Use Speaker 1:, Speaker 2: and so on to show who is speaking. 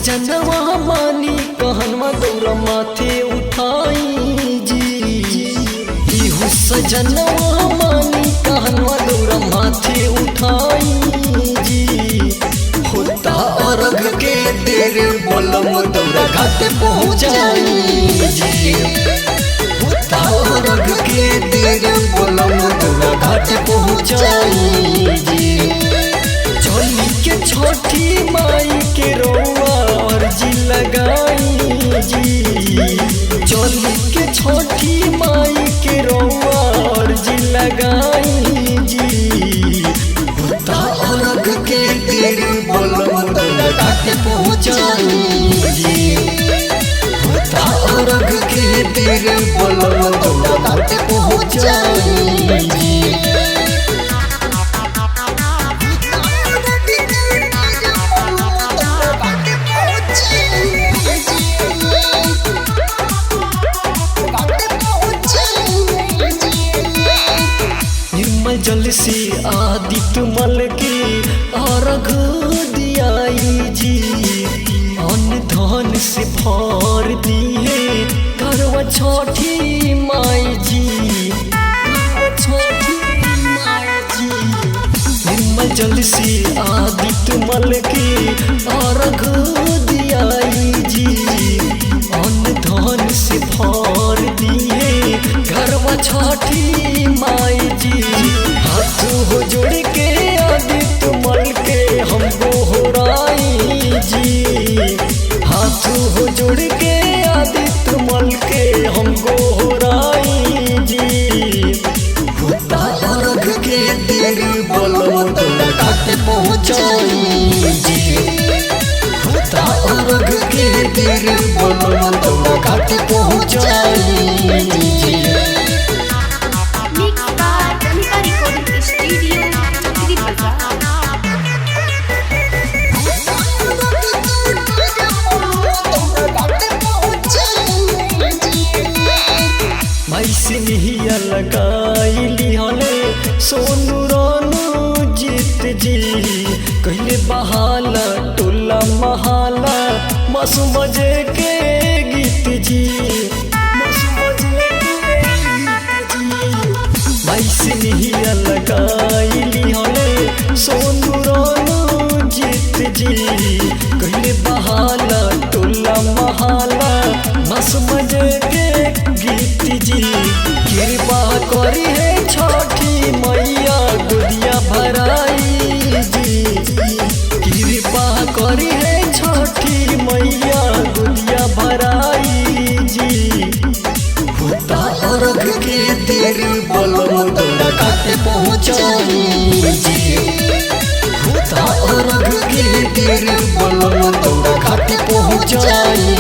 Speaker 1: सजनवा मानी कहनवा दौरा माथे उठाई जी। इहु सजनवा मानी कहनवा दौरा माथे उठाई जी। होता अर्घ के देर बलम दौरा घाट पहुँचाई जी। होता अर्घ के देर बलम दौरा घाट पहुँचाई जी। चली के छठी माई के रौआ अर्जी लगाई जी। चली के छठी माई के रौआ अर्जी लगाई जी। होता अर्घ के देर बलम दौरा घाट पहुँचाई जी। होता अर्घ के देर बलम दौरा घाट पहुँचाई जी। निर्मल जल से आदित्य मल के अर्घ दियाई जी। अन्न धन से भर दिए करवा छठी माई जी। निर्मल जल से आदित्य मल के अर्घ दियाई जी। अन्न धन से भर दिए करवा छठी माई जी। हाथ हो जोड़ के आदित्य मल के हमको होराई जी। हाथ हो जोड़ के आदित्य मल के हमको होराई जी। होता अर्घ के देर बलम दौरा घाट पहुँचाई जी। होता अर्घ के देर बलम दौरा घाट पहुँचाई जी। माई से निहिया लगाई लिहले सोनू रानू जीत जी। कहले बहाला टोला महाला मासू मजे के गीत जी। माई से निहिया लगाई लिहले सोनू रानू जीत जी। कहले बहाला टोला महाला मासू मजे के गीत जी। कृपा करी है छठी मैया गोदिया भराई जी। कृपा करी है छठी मैया गोदिया भराई जी। होता अर्घ के देर बलम दौरा घाट पहुँचाई जी। होता अर्घ के देर बलम दौरा घाट पहुँचाई